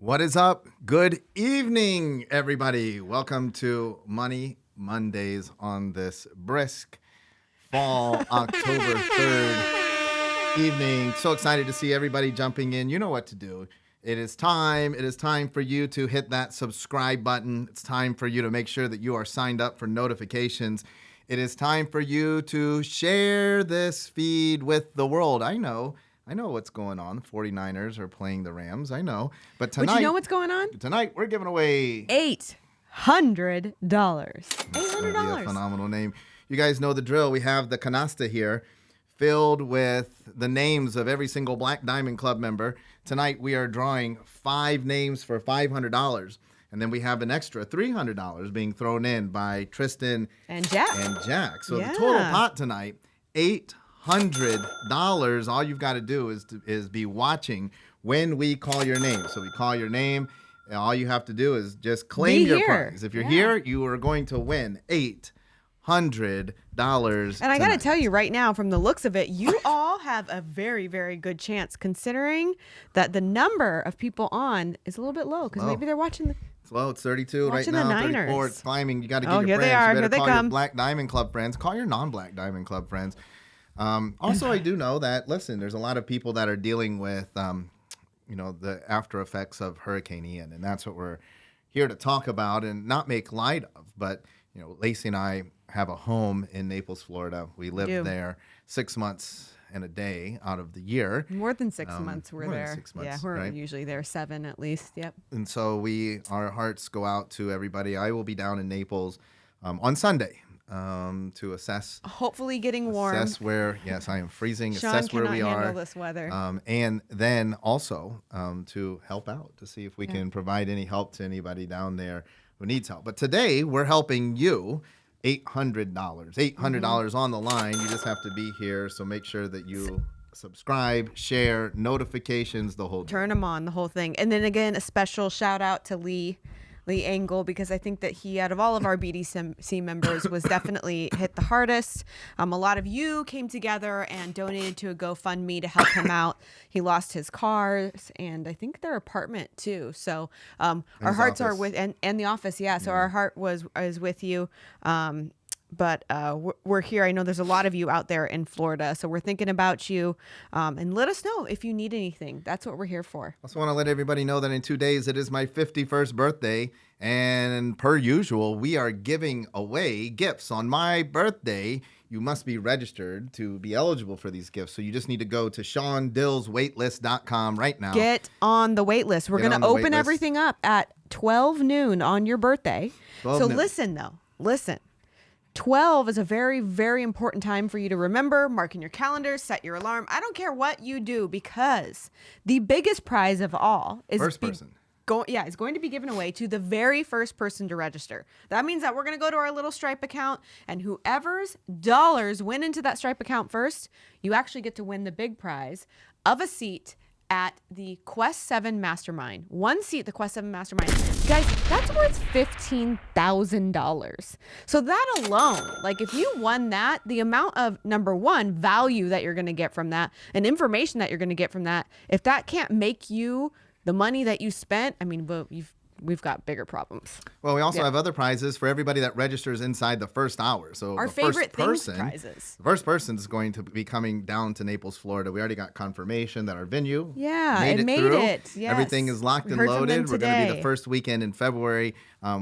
What is up? Good evening, everybody. Welcome to Money Mondays on this brisk fall October 3rd evening. So excited to see everybody jumping in. You know what to do. It is time. It is time for you to hit that subscribe button. It's time for you to make sure that you are signed up for notifications. It is time for you to share this feed with the world. I know what's going on. The 49ers are playing the Rams. I know. But tonight, you know what's going on? Tonight, we're giving away $800. $800. It's gonna be a phenomenal name. You guys know the drill. We have the canasta here filled with the names of every single Black Diamond Club member. Tonight, we are drawing 5 names for $500. And then we have an extra $300 being thrown in by Tristan and Jack. So the total pot tonight, $800. All you've got to do is be watching when we call your name. So we call your name, and all you have to do is just claim your prize. If you're here, you are going to win $800. And I got to tell you right now, from the looks of it, you all have a very, very good chance, considering that the number of people on is a little bit low because maybe they're watching the. It's low. It's 32 right now. 34. It's climbing. You got to get your here friends. They are. You better Here they call come. your Black Diamond Club friends. Call your non-Black Diamond Club friends. Also, I do know that, listen, there's a lot of people that are dealing with, the after effects of Hurricane Ian, and that's what we're here to talk about and not make light of. But, Lacey and I have a home in Naples, Florida. We lived there 6 months and a day out of the year. More than 6 months we're there. 6 months, yeah, we're right? usually there 7 at least. Yep. And so our hearts go out to everybody. I will be down in Naples on Sunday. To assess, hopefully getting warm. Assess where, yes, I am freezing. Shawn assess where we cannot are. handle this weather. And then also to help out to see if we can provide any help to anybody down there who needs help. But today we're helping you. $800. $800 on the line. You just have to be here. So make sure that you subscribe, share, notifications, the whole. Turn them on, the whole thing. And then again, a special shout out to Lee Engel, because I think that he, out of all of our BDC members, was definitely hit the hardest. A lot of you came together and donated to a GoFundMe to help him out. He lost his cars and I think their apartment too. So our hearts are with, and the office. Yeah. So our heart is with you. But we're here. I know there's a lot of you out there in Florida, so we're thinking about you. And let us know if you need anything. That's what we're here for. I also want to let everybody know that in 2 days, it is my 51st birthday. And per usual, we are giving away gifts. On my birthday, you must be registered to be eligible for these gifts. So you just need to go to ShawnDillsWaitlist.com right now. Get on the wait list. We're going to open everything up at 12 noon on your birthday. So listen, though. Listen. 12 is a very, very important time for you to remember. Mark in your calendar, set your alarm. I don't care what you do, because the biggest prize of all is first person. Is going to be given away to the very first person to register. That means that we're going to go to our little Stripe account, and whoever's dollars went into that Stripe account first, you actually get to win the big prize of a seat at the Quest 7 Mastermind. One seat at the Quest 7 Mastermind. Guys, that's worth $15,000. So that alone, like if you won that, the amount of, number one, value that you're going to get from that and information that you're going to get from that, if that can't make you the money that you spent, I mean, we've got bigger problems. Well, we also have other prizes for everybody that registers inside the first hour. So our favorite prizes. The first person is going to be coming down to Naples, Florida. We already got confirmation that our venue made it. Yes. Everything is locked and loaded. We're going to be the first weekend in February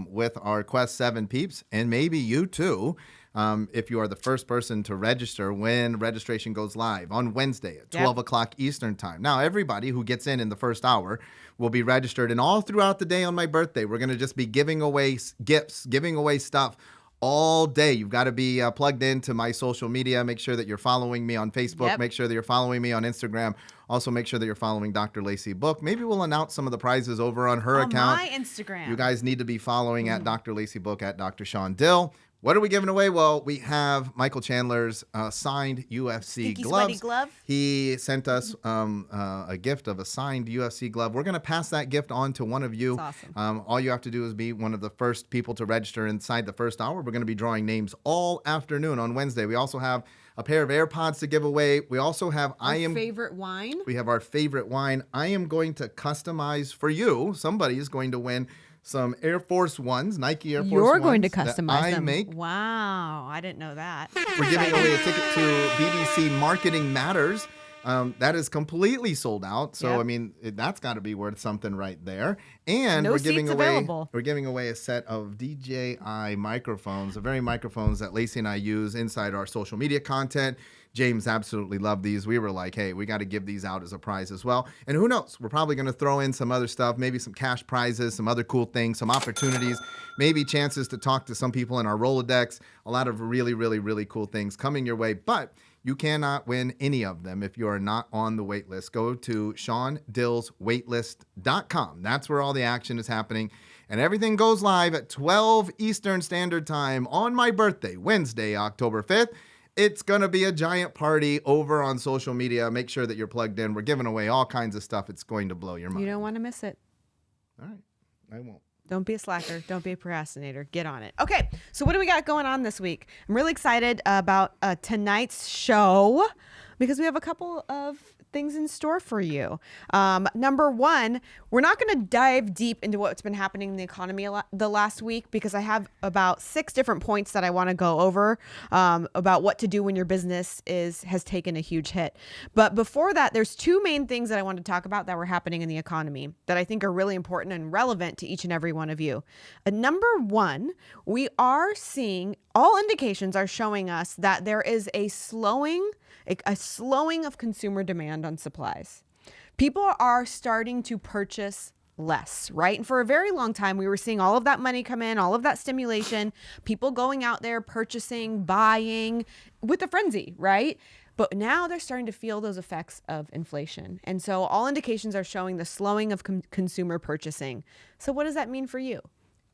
with our Quest 7 peeps, and maybe you too. If you are the first person to register when registration goes live on Wednesday at 12 o'clock Eastern time. Now, everybody who gets in the first hour will be registered. And all throughout the day on my birthday, we're going to just be giving away gifts, giving away stuff all day. You've got to be plugged into my social media. Make sure that you're following me on Facebook. Yep. Make sure that you're following me on Instagram. Also, make sure that you're following Dr. Lacey Book. Maybe we'll announce some of the prizes over on her account. On my Instagram. You guys need to be following at Dr. Lacey Book, at Dr. Shawn Dill. What are we giving away? Well, we have Michael Chandler's signed UFC gloves. Glove. He sent us a gift of a signed UFC glove. We're going to pass that gift on to one of you. That's awesome. All you have to do is be one of the first people to register inside the first hour. We're going to be drawing names all afternoon on Wednesday. We also have a pair of AirPods to give away. We also have favorite wine. We have our favorite wine. I am going to customize for you. Somebody is going to win some Air Force Ones, Nike Air Force Ones. You're going to customize them. Make. Wow, I didn't know that. We're giving away a ticket to BBC Marketing Matters. That is completely sold out. So, Yep. I mean, that's got to be worth something right there. And No we're giving seats away available. we're giving away a set of DJI microphones, the very microphones that Lacey and I use inside our social media content. James absolutely loved these. We were like, hey, we got to give these out as a prize as well. And who knows? We're probably going to throw in some other stuff, maybe some cash prizes, some other cool things, some opportunities, maybe chances to talk to some people in our Rolodex. A lot of really, really, really cool things coming your way. But you cannot win any of them if you are not on the wait list. Go to Shawn Dill's waitlist.com. That's where all the action is happening. And everything goes live at 12 Eastern Standard Time on my birthday, Wednesday, October 5th. It's going to be a giant party over on social media. Make sure that you're plugged in. We're giving away all kinds of stuff. It's going to blow your mind. You don't want to miss it. All right. I won't. Don't be a slacker. Don't be a procrastinator. Get on it. Okay, so what do we got going on this week? I'm really excited about tonight's show because we have a couple of things in store for you. Number one, we're not going to dive deep into what's been happening in the economy the last week because I have about 6 different points that I want to go over about what to do when your business has taken a huge hit. But before that, there's 2 main things that I want to talk about that were happening in the economy that I think are really important and relevant to each and every one of you. Number one, we are seeing, all indications are showing us that there is a slowing of consumer demand on supplies. People are starting to purchase less, right? And for a very long time, we were seeing all of that money come in, all of that stimulation, people going out there purchasing, buying with a frenzy, right? But now they're starting to feel those effects of inflation. And so all indications are showing the slowing of consumer purchasing. So what does that mean for you?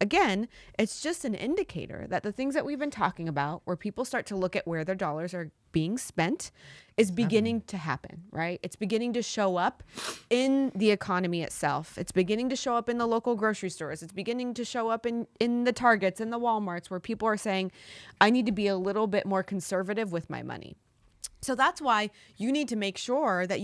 Again, it's just an indicator that the things that we've been talking about, where people start to look at where their dollars are being spent, is beginning to happen, right? It's beginning to show up in the economy itself. It's beginning to show up in the local grocery stores. It's beginning to show up in the Targets and the Walmarts, where people are saying, I need to be a little bit more conservative with my money. So that's why you need to make sure that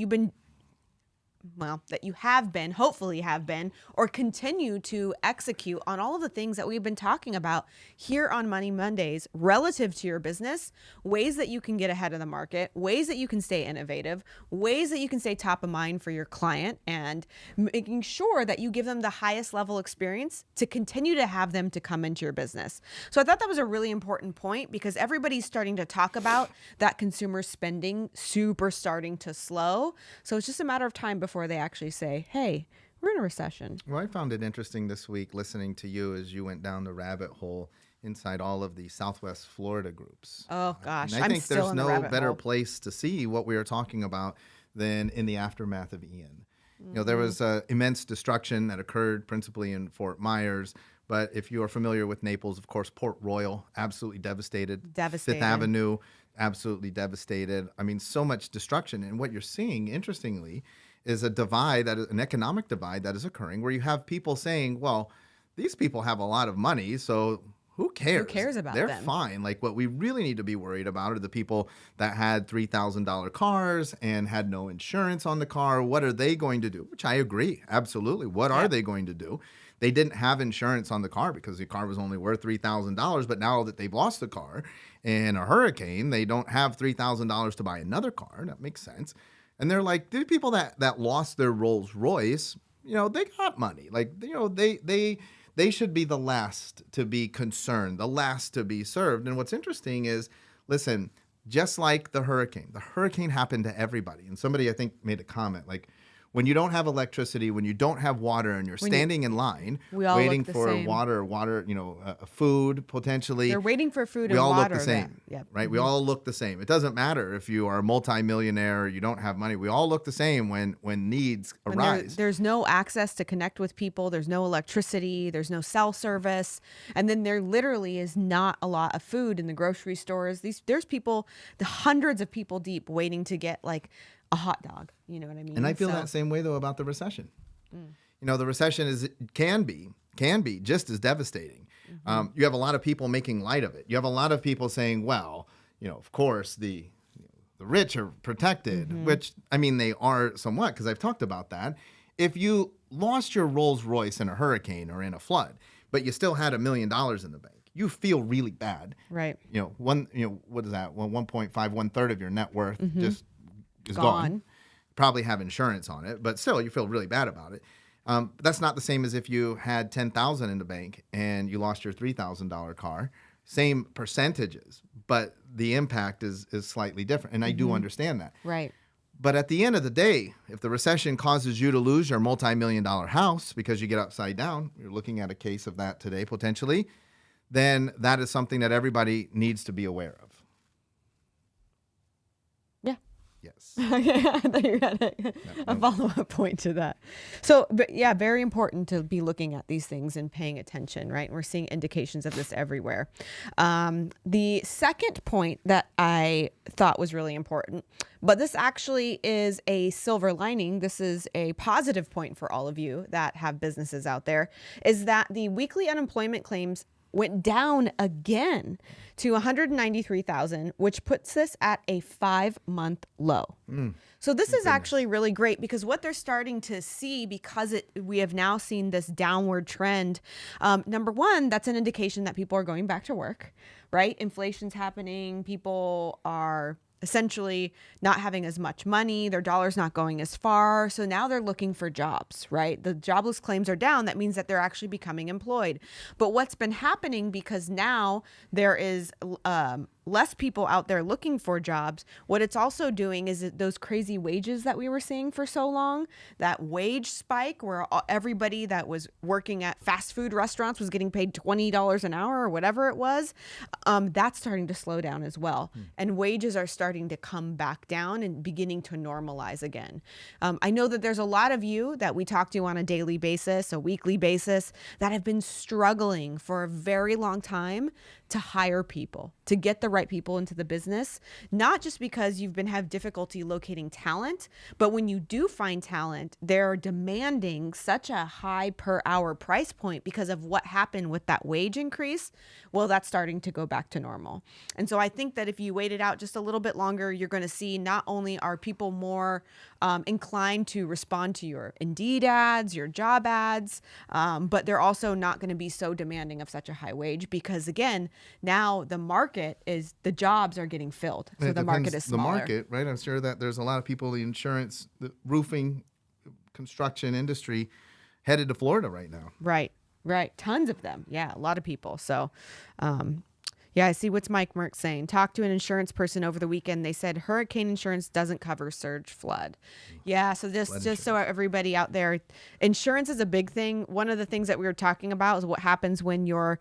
hopefully have been, or continue to execute on all of the things that we've been talking about here on Money Mondays relative to your business, ways that you can get ahead of the market, ways that you can stay innovative, ways that you can stay top of mind for your client, and making sure that you give them the highest level experience to continue to have them to come into your business. So I thought that was a really important point because everybody's starting to talk about that consumer spending starting to slow. So it's just a matter of time before they actually say, hey, we're in a recession. Well, I found it interesting this week listening to you as you went down the rabbit hole inside all of the Southwest Florida groups. Oh, gosh. And I think there's no better place to see what we are talking about than in the aftermath of Ian. Mm-hmm. You know, there was immense destruction that occurred principally in Fort Myers. But if you are familiar with Naples, of course, Port Royal, absolutely devastated. Fifth Avenue, absolutely devastated. I mean, so much destruction. And what you're seeing, interestingly, is an economic divide that is occurring where you have people saying, well, these people have a lot of money, so who cares? Who cares about them? They're fine. Like, what we really need to be worried about are the people that had $3,000 cars and had no insurance on the car. What are they going to do? Which I agree. Absolutely. What are they going to do? They didn't have insurance on the car because the car was only worth $3,000. But now that they've lost the car in a hurricane, they don't have $3,000 to buy another car. That makes sense. And they're like, the people that lost their Rolls Royce, you know, they got money. Like, you know, they should be the last to be concerned, the last to be served. And what's interesting is, listen, just like the hurricane happened to everybody. And somebody, I think, made a comment like, when you don't have electricity, when you don't have water, and you're standing in line waiting for water, you know, food potentially. They're waiting for food and water. We all look the same, right? Mm-hmm. We all look the same. It doesn't matter if you are a multimillionaire or you don't have money. We all look the same when needs arise. There's no access to connect with people. There's no electricity. There's no cell service. And then there literally is not a lot of food in the grocery stores. There's people, the hundreds of people deep waiting to get like a hot dog, you know what I mean? And I feel that same way though about the recession. You know, the recession can be just as devastating. Mm-hmm. You have a lot of people making light of it. You have a lot of people saying, well, you know, of course the the rich are protected, which, I mean, they are somewhat, because I've talked about that. If you lost your Rolls Royce in a hurricane or in a flood, but you still had $1 million in the bank, you feel really bad. Right. What is that? Well, 1.5, 1/3 of your net worth just is gone. Probably have insurance on it, but still you feel really bad about it. That's not the same as if you had $10,000 in the bank and you lost your $3,000 car. Same percentages, but the impact is slightly different. And I do understand that. Right. But at the end of the day, if the recession causes you to lose your multi-million-dollar house because you get upside down, you're looking at a case of that today potentially, then that is something that everybody needs to be aware of. Yeah. Yes. I thought you had a follow-up point to that. So, but yeah, very important to be looking at these things and paying attention, right? We're seeing indications of this everywhere. The second point that I thought was really important, but this actually is a silver lining, this is a positive point for all of you that have businesses out there, is that the weekly unemployment claims went down again to 193,000, which puts this at a 5-month low. So this is actually really great, because what they're starting to see, because we have now seen this downward trend, number one, that's an indication that people are going back to work, right? Inflation's happening. People are essentially not having as much money, their dollar's not going as far. So now they're looking for jobs, right? The jobless claims are down. That means that they're actually becoming employed. But what's been happening, because now there is less people out there looking for jobs, what it's also doing is those crazy wages that we were seeing for so long, that wage spike where everybody that was working at fast food restaurants was getting paid $20 an hour or whatever it was, that's starting to slow down as well. And wages are starting to come back down and beginning to normalize again. I know that there's a lot of you that we talk to on a daily basis, a weekly basis, that have been struggling for a very long time to hire people, to get the right people into the business, not just because you've been have difficulty locating talent, but when you do find talent, they're demanding such a high per hour price point because of what happened with that wage increase. Well, that's starting to go back to normal. And so I think that if you wait it out just a little bit longer, you're going to see not only are people more inclined to respond to your Indeed ads, your job ads, but they're also not going to be so demanding of such a high wage, because again, now the market is, the jobs are getting filled. So the market is smaller. The market, right? I'm sure that there's a lot of people, the insurance, the roofing, construction industry headed to Florida right now. Right. Tons of them. Yeah, a lot of people. So, yeah, I see what's Mike Merck saying. Talked to an insurance person over the weekend. They said hurricane insurance doesn't cover surge flood. Yeah, so just so everybody out there, insurance is a big thing. One of the things that we were talking about is what happens when your,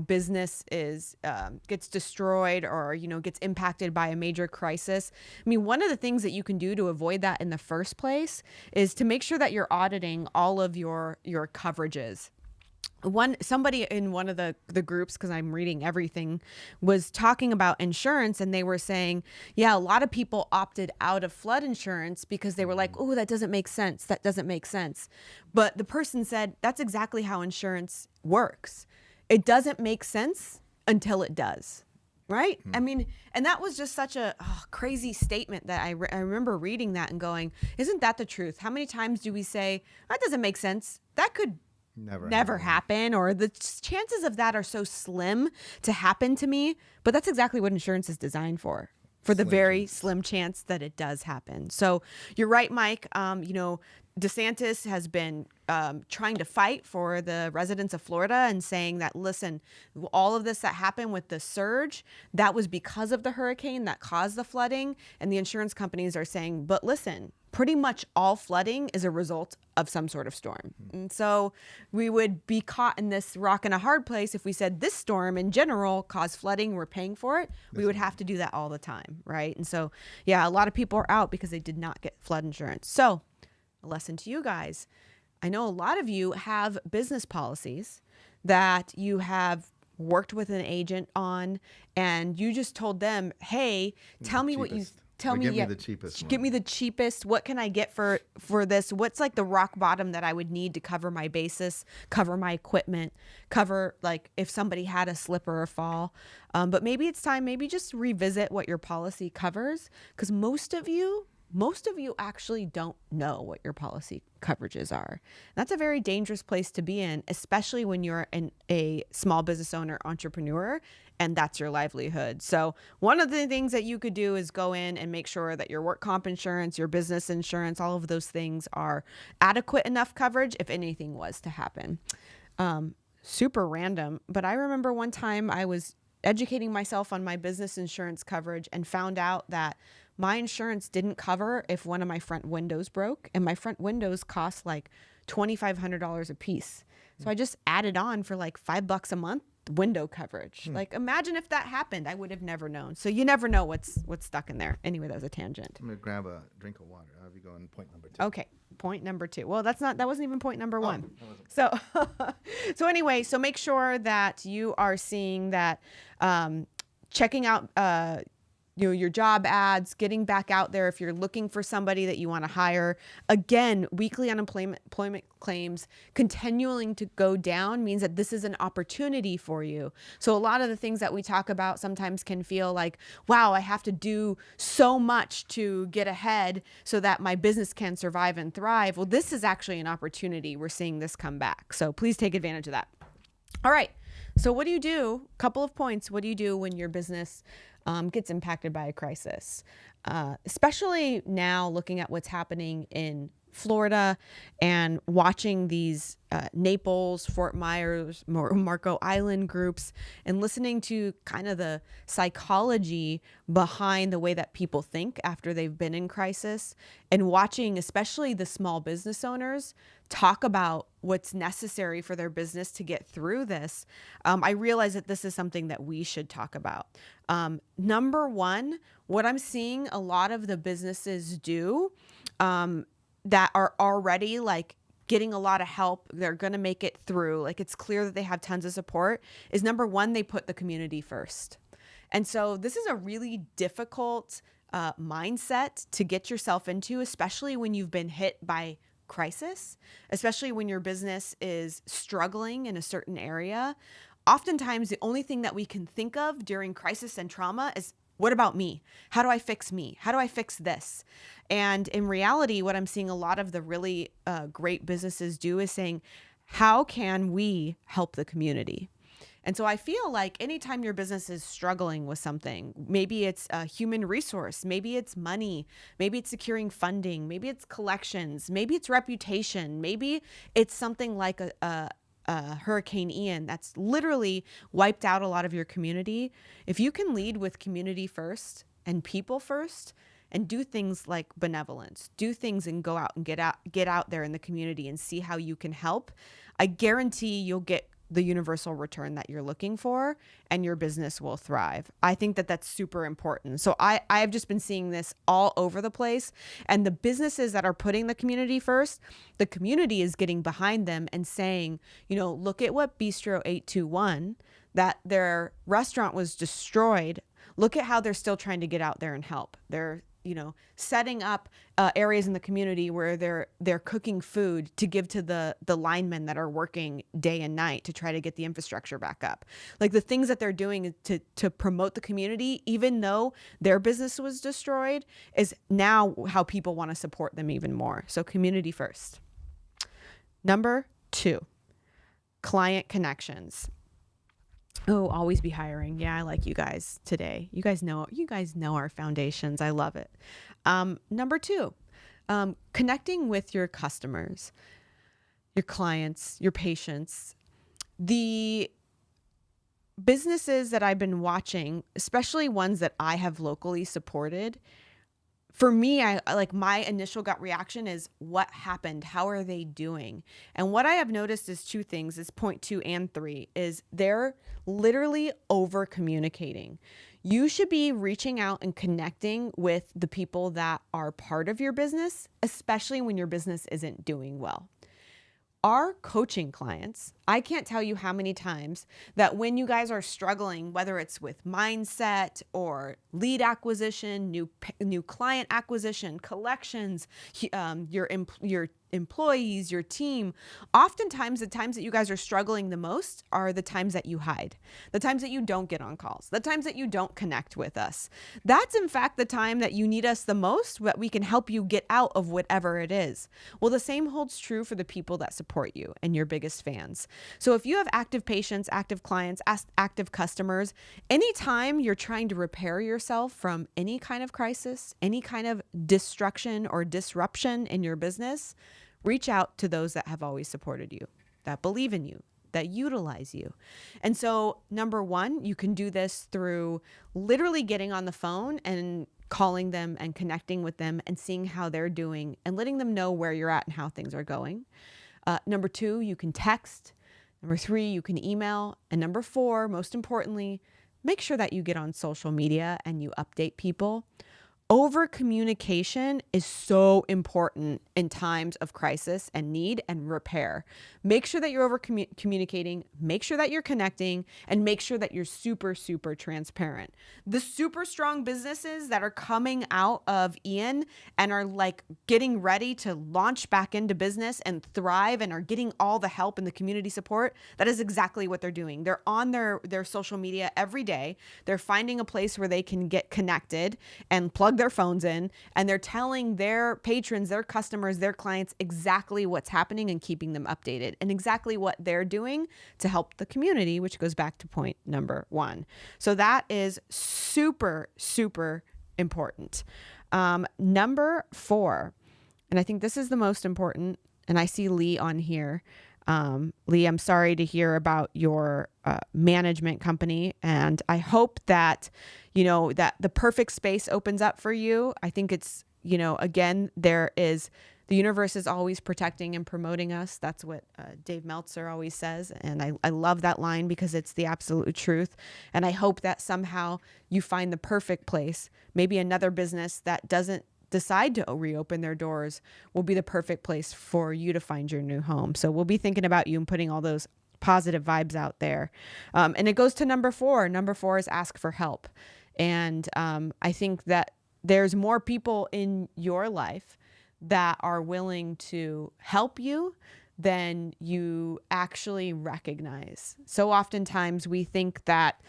business is gets destroyed or, gets impacted by a major crisis. I mean, one of the things that you can do to avoid that in the first place is to make sure that you're auditing all of your coverages. Somebody in one of the groups, because I'm reading everything, was talking about insurance, and they were saying, yeah, a lot of people opted out of flood insurance because they were like, oh, that doesn't make sense. That doesn't make sense. But the person said, that's exactly how insurance works. It doesn't make sense until it does. Right? I mean, and that was just such a crazy statement that I remember reading that and going, isn't that the truth? How many times do we say, that doesn't make sense? That could never happen, or the chances of that are so slim to happen to me. But that's exactly what insurance is designed for the very slim chance that it does happen. So you're right, Mike. DeSantis has been trying to fight for the residents of Florida and saying that, listen, all of this that happened with the surge, that was because of the hurricane that caused the flooding. And the insurance companies are saying, but listen, pretty much all flooding is a result of some sort of storm. And so we would be caught in this rock and a hard place if we said this storm in general caused flooding, we're paying for it. We would have to do that all the time, right? And so, yeah, a lot of people are out because they did not get flood insurance. So a lesson to you guys. I know a lot of you have business policies that you have worked with an agent on, and you just told them, hey, tell me what you tell Or me, get me the cheapest one. give me the cheapest. What can I get for this? What's like the rock bottom that I would need to cover my basis, cover my equipment, cover like if somebody had a slip or a fall. But maybe it's time, maybe just revisit what your policy covers, because most of you actually don't know what your policy coverages are. That's a very dangerous place to be in, especially when you're a small business owner, entrepreneur, and that's your livelihood. So one of the things that you could do is go in and make sure that your work comp insurance, your business insurance, all of those things are adequate enough coverage if anything was to happen. Super random, but I remember one time I was educating myself on my business insurance coverage and found out that my insurance didn't cover if one of my front windows broke, and my front windows cost like $2,500 a piece. So I just added on for like $5 a month window coverage. Like imagine if that happened, I would have never known. So you never know what's stuck in there. Anyway, that was a tangent. I'm gonna grab a drink of water. I'll be going point number 2. Okay, point number 2. Well, that wasn't even point number 1. So, so anyway, so make sure that you are seeing that, checking out, your job ads, getting back out there if you're looking for somebody that you want to hire. Again, weekly employment claims continuing to go down means that this is an opportunity for you. So a lot of the things that we talk about sometimes can feel like, wow, I have to do so much to get ahead so that my business can survive and thrive. Well, this is actually an opportunity. We're seeing this come back. So please take advantage of that. All right. So what do you do? Couple of points. What do you do when your business gets impacted by a crisis? Especially now looking at what's happening in Florida and watching these Naples, Fort Myers, Marco Island groups and listening to kind of the psychology behind the way that people think after they've been in crisis, and watching especially the small business owners talk about what's necessary for their business to get through this. I realize that this is something that we should talk about. Number one, what I'm seeing a lot of the businesses do that are already like getting a lot of help, they're going to make it through, like it's clear that they have tons of support, is number one, they put the community first. And so this is a really difficult mindset to get yourself into, especially when you've been hit by crisis, especially when your business is struggling in a certain area. Oftentimes, the only thing that we can think of during crisis and trauma is, what about me? How do I fix me? How do I fix this? And in reality, what I'm seeing a lot of the really great businesses do is saying, how can we help the community? And so I feel like anytime your business is struggling with something, maybe it's a human resource, maybe it's money, maybe it's securing funding, maybe it's collections, maybe it's reputation, maybe it's something like a Hurricane Ian that's literally wiped out a lot of your community. If you can lead with community first and people first and do things like benevolence, do things and go out and get out there in the community and see how you can help, I guarantee you'll get the universal return that you're looking for, and your business will thrive. I think that that's super important. So I've just been seeing this all over the place, and the businesses that are putting the community first, the community is getting behind them and saying, look at what Bistro 821, that their restaurant was destroyed. Look at how they're still trying to get out there and help. They're setting up areas in the community where they're cooking food to give to the linemen that are working day and night to try to get the infrastructure back up. Like the things that they're doing to promote the community, even though their business was destroyed, is now how people want to support them even more. So community first. Number 2, client connections. Oh, always be hiring. Yeah, I like you guys today. You guys know our foundations. I love it. Number 2, connecting with your customers, your clients, your patients. The businesses that I've been watching, especially ones that I have locally supported, for me, I like my initial gut reaction is, what happened? How are they doing? And what I have noticed is 2 things, is point 2 and 3, is they're literally over communicating. You should be reaching out and connecting with the people that are part of your business, especially when your business isn't doing well. Our coaching clients, I can't tell you how many times that when you guys are struggling, whether it's with mindset or lead acquisition, new client acquisition, collections, your employees, your team, oftentimes the times that you guys are struggling the most are the times that you hide, the times that you don't get on calls, the times that you don't connect with us. That's in fact the time that you need us the most, that we can help you get out of whatever it is. Well, the same holds true for the people that support you and your biggest fans. So if you have active patients, active clients, active customers, anytime you're trying to repair yourself from any kind of crisis, any kind of destruction or disruption in your business, reach out to those that have always supported you, that believe in you, that utilize you. And so, number one, you can do this through literally getting on the phone and calling them and connecting with them and seeing how they're doing and letting them know where you're at and how things are going. Number two, you can text. Number three, you can email. And number four, most importantly, make sure that you get on social media and you update people. Over communication is so important in times of crisis and need and repair. Make sure that you're over communicating, make sure that you're connecting, and make sure that you're super, super transparent. The super strong businesses that are coming out of Ian and are like getting ready to launch back into business and thrive and are getting all the help and the community support, that is exactly what they're doing. They're on their social media every day. They're finding a place where they can get connected and plug their phones in, and they're telling their patrons, their customers, their clients exactly what's happening and keeping them updated and exactly what they're doing to help the community, which goes back to point number one. So that is super, super important. Number four, and I think this is the most important, and I see Lee on here. Lee, I'm sorry to hear about your management company, and I hope that, that the perfect space opens up for you. I think it's, again, the universe is always protecting and promoting us. That's what Dave Meltzer always says, and I love that line because it's the absolute truth. And I hope that somehow you find the perfect place, maybe another business that doesn't decide to reopen their doors will be the perfect place for you to find your new home. So we'll be thinking about you and putting all those positive vibes out there. And it goes to number four. Number four is ask for help. And I think that there's more people in your life that are willing to help you than you actually recognize. So oftentimes we think that,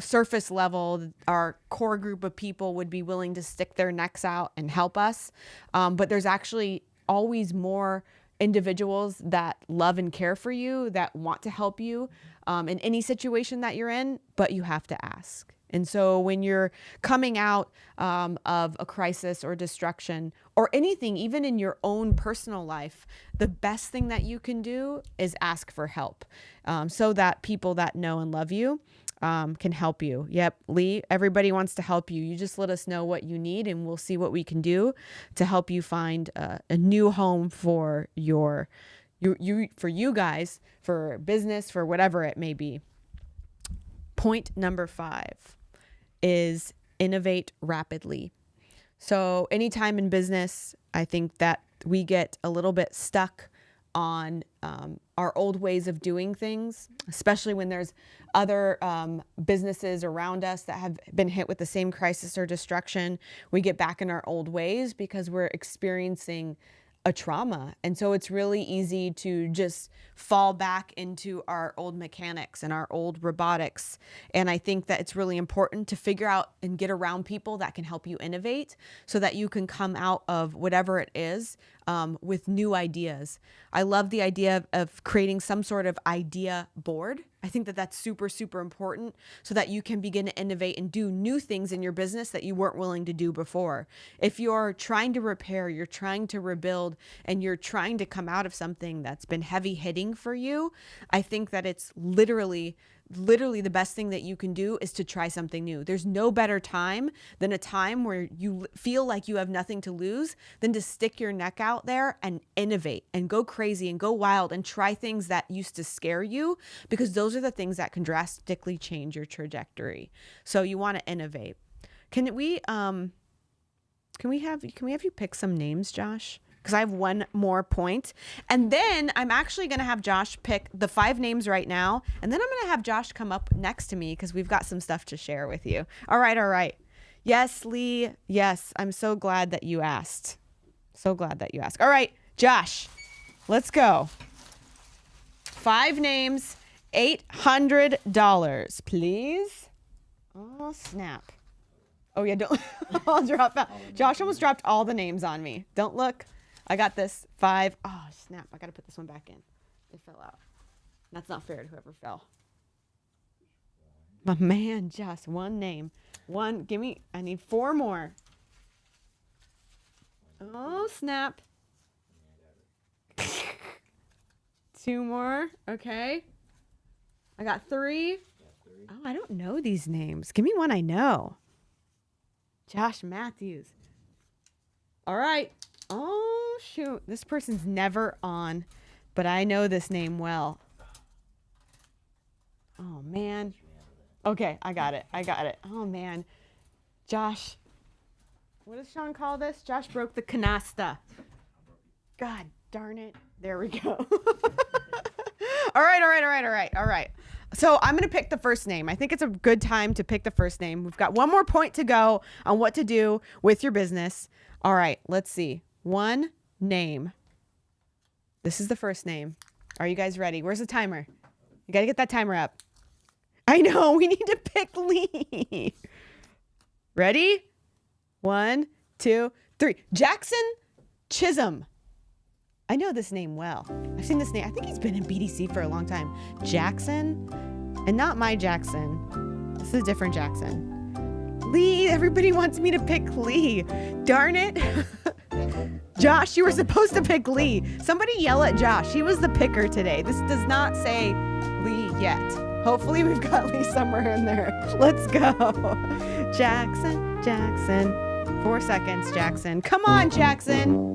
surface level, our core group of people would be willing to stick their necks out and help us. But there's actually always more individuals that love and care for you, that want to help you in any situation that you're in, but you have to ask. And so when you're coming out of a crisis or destruction or anything, even in your own personal life, the best thing that you can do is ask for help so that people that know and love you can help you. Yep, Lee, everybody wants to help you. You just let us know what you need and we'll see what we can do to help you find a new home for you guys, for business, for whatever it may be. Point number 5 is innovate rapidly. So anytime in business, I think that we get a little bit stuck on our old ways of doing things, especially when there's other businesses around us that have been hit with the same crisis or destruction. We get back in our old ways because we're experiencing a trauma. And so it's really easy to just fall back into our old mechanics and our old robotics. And I think that it's really important to figure out and get around people that can help you innovate so that you can come out of whatever it is with new ideas. I love the idea of creating some sort of idea board. I think that that's super, super important so that you can begin to innovate and do new things in your business that you weren't willing to do before. If you're trying to repair, you're trying to rebuild, and you're trying to come out of something that's been heavy hitting for you, I think that it's literally the best thing that you can do is to try something new. There's no better time than a time where you feel like you have nothing to lose than to stick your neck out there and innovate and go crazy and go wild and try things that used to scare you, because those are the things that can drastically change your trajectory. So you want to innovate. Can we have you pick some names, Josh? because I have one more point. And then I'm actually going to have Josh pick the 5 names right now. And then I'm going to have Josh come up next to me because we've got some stuff to share with you. All right. Yes, Lee. Yes, I'm so glad that you asked. So glad that you asked. All right, Josh, let's go. 5 names, $800, please. Oh, snap. Oh, yeah, don't. I'll drop out. Josh almost dropped all the names on me. Don't look. I got this. 5. Oh, snap. I got to put this one back in. It fell out. That's not fair to whoever fell. But man, just one name. One. Give me. I need 4 more. Oh, snap. 2 more. Okay. I got 3. Oh, I don't know these names. Give me one I know. Josh Matthews. All right. Oh, shoot. This person's never on, but I know this name well. Oh, man. Okay, I got it. Oh, man. Josh. What does Shawn call this? Josh broke the canasta. God darn it. There we go. All right. So I'm going to pick the first name. I think it's a good time to pick the first name. We've got one more point to go on what to do with your business. All right, let's see. 1 name. This is the first name. Are you guys ready? Where's the timer? You got to get that timer up. I know, we need to pick Lee. Ready? 1, 2, 3. Jackson Chisholm. I know this name well. I've seen this name. I think he's been in BDC for a long time. Jackson, and not my Jackson. This is a different Jackson. Lee, everybody wants me to pick Lee. Darn it. Josh, you were supposed to pick Lee. Somebody yell at Josh. He was the picker today. This does not say Lee yet. Hopefully we've got Lee somewhere in there. Let's go. Jackson. 4 seconds, Jackson. Come on, Jackson.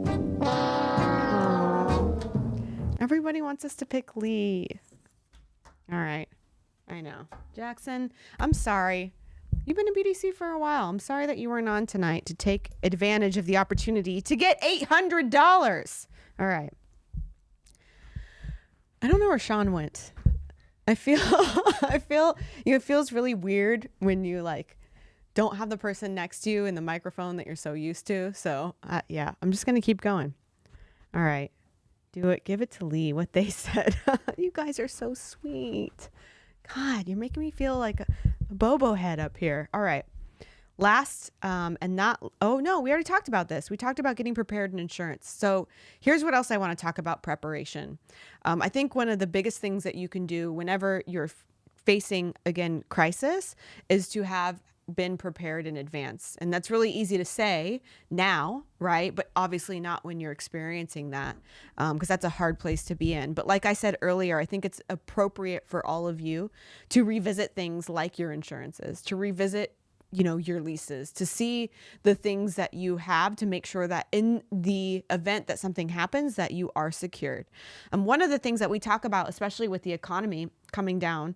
Everybody wants us to pick Lee. All right. I know. Jackson, I'm sorry. You've been in BDC for a while. I'm sorry that you weren't on tonight to take advantage of the opportunity to get $800. All right. I don't know where Shawn went. I feel it feels really weird when you don't have the person next to you in the microphone that you're so used to. So yeah, I'm just going to keep going. All right. Do it. Give it to Lee, what they said. You guys are so sweet. God, you're making me feel like a bobo head up here. All right. Last, oh no, we already talked about this. We talked about getting prepared in insurance. So here's what else I want to talk about: preparation. I think one of the biggest things that you can do whenever you're facing, again, crisis is to have been prepared in advance. And that's really easy to say now, right? But obviously not when you're experiencing that, because that's a hard place to be in. But like I said earlier, I think it's appropriate for all of you to revisit things like your insurances, to revisit your leases, to see the things that you have, to make sure that in the event that something happens, that you are secured. And one of the things that we talk about, especially with the economy coming down,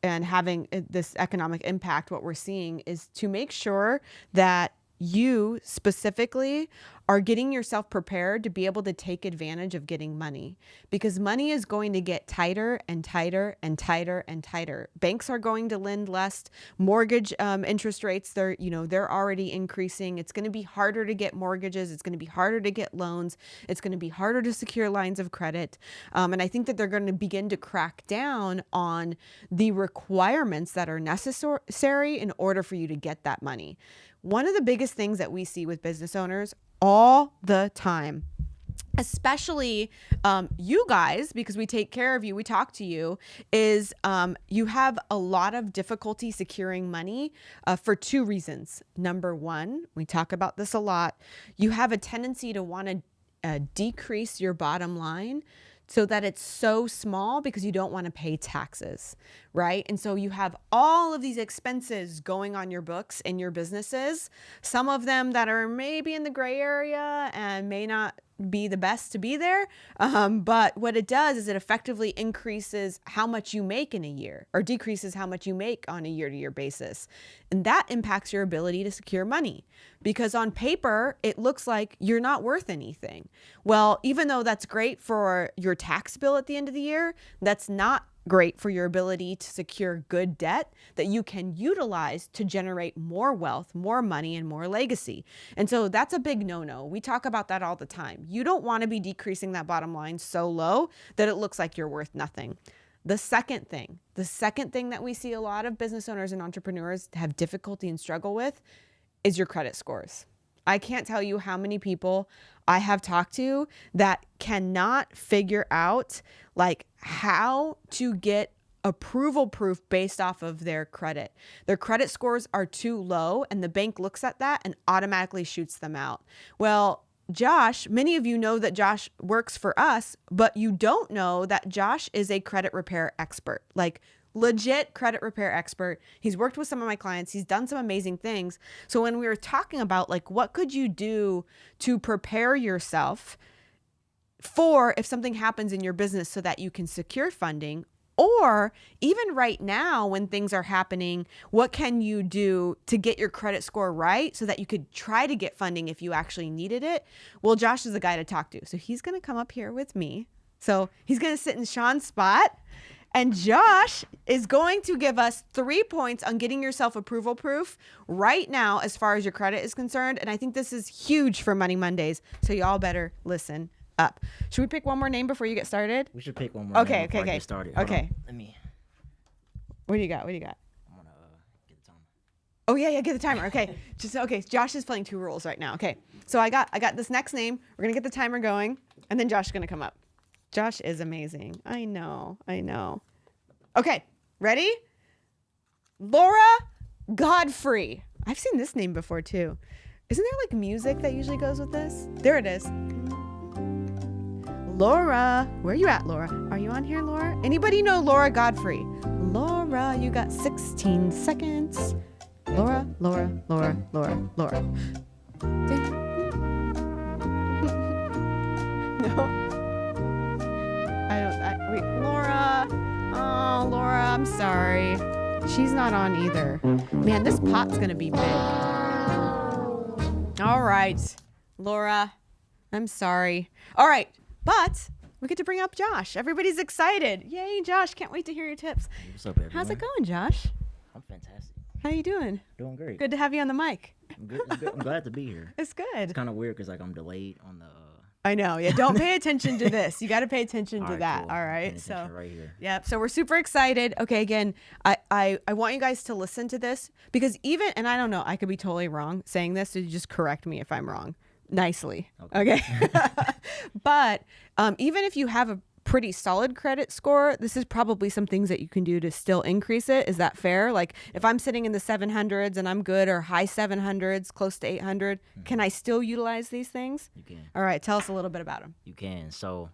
and having this economic impact, what we're seeing is to make sure that you specifically are getting yourself prepared to be able to take advantage of getting money, because money is going to get tighter and tighter and tighter and tighter. Banks are going to lend less. Mortgage interest rates, they're already increasing. It's going to be harder to get mortgages. It's going to be harder to get loans. It's going to be harder to secure lines of credit. And I think that they're going to begin to crack down on the requirements that are necessary in order for you to get that money. One of the biggest things that we see with business owners all the time, especially you guys, because we take care of you, we talk to you, is you have a lot of difficulty securing money for 2 reasons. Number 1, we talk about this a lot. You have a tendency to want to decrease your bottom line so that it's so small because you don't want to pay taxes, right? And so you have all of these expenses going on your books in your businesses, some of them that are maybe in the gray area and may not be the best to be there. But what it does is it effectively increases how much you make in a year or decreases how much you make on a year-to-year basis. And that impacts your ability to secure money because on paper, it looks like you're not worth anything. Well, even though that's great for your tax bill at the end of the year, that's not great for your ability to secure good debt that you can utilize to generate more wealth, more money, and more legacy. And so that's a big no-no. We talk about that all the time. You don't want to be decreasing that bottom line so low that it looks like you're worth nothing. The second thing that we see a lot of business owners and entrepreneurs have difficulty and struggle with is your credit scores. I can't tell you how many people I have talked to that cannot figure out like how to get approval proof based off of their credit. Their credit scores are too low and the bank looks at that and automatically shoots them out. Well, Josh, many of you know that Josh works for us, but you don't know that Josh is a credit repair expert. Like legit credit repair expert. He's worked with some of my clients. He's done some amazing things. So when we were talking about like, what could you do to prepare yourself for if something happens in your business so that you can secure funding, or even right now when things are happening, what can you do to get your credit score right so that you could try to get funding if you actually needed it? Well, Josh is the guy to talk to. So he's going to come up here with me. So he's going to sit in Shawn's spot. And Josh is going to give us 3 points on getting yourself approval proof right now as far as your credit is concerned. And I think this is huge for Money Mondays. So y'all better listen up. Should we pick one more name before you get started? We should pick one more name before I get started. Hold Okay. on. Let me. What do you got? I'm gonna get the timer. Oh yeah, get the timer. Okay. Josh is playing 2 rules right now. Okay. So I got this next name. We're gonna get the timer going, and then Josh is gonna come up. Josh is amazing. I know. Okay, ready? Laura Godfrey. I've seen this name before too. Isn't there like music that usually goes with this? There it is. Laura. Where are you at, Laura? Are you on here, Laura? Anybody know Laura Godfrey? Laura, you got 16 seconds. Laura. No. Wait, Laura. Oh, Laura, I'm sorry. She's not on either. Man, this pot's gonna be big. All right, Laura, I'm sorry. All right, but we get to bring up Josh. Everybody's excited. Yay, Josh, can't wait to hear your tips. What's up, everyone? How's it going, Josh? I'm fantastic. How you doing? Doing great. Good to have you on the mic. I'm good. I'm glad to be here. It's good. It's kind of weird because like I'm delayed on the. I know. Yeah, don't pay attention to this. You got to pay attention to that. Cool. All I'm right. paying So, attention right here. yeah. So we're super excited. Okay. Again, I want you guys to listen to this because and I don't know, I could be totally wrong saying this. So you just correct me if I'm wrong nicely. Okay. But even if you have a pretty solid credit score, this is probably some things that you can do to still increase it. Is that fair? Like if I'm sitting in the 700s and I'm good, or high 700s, close to 800, can I still utilize these things? You can. All right. Tell us a little bit about them. You can. So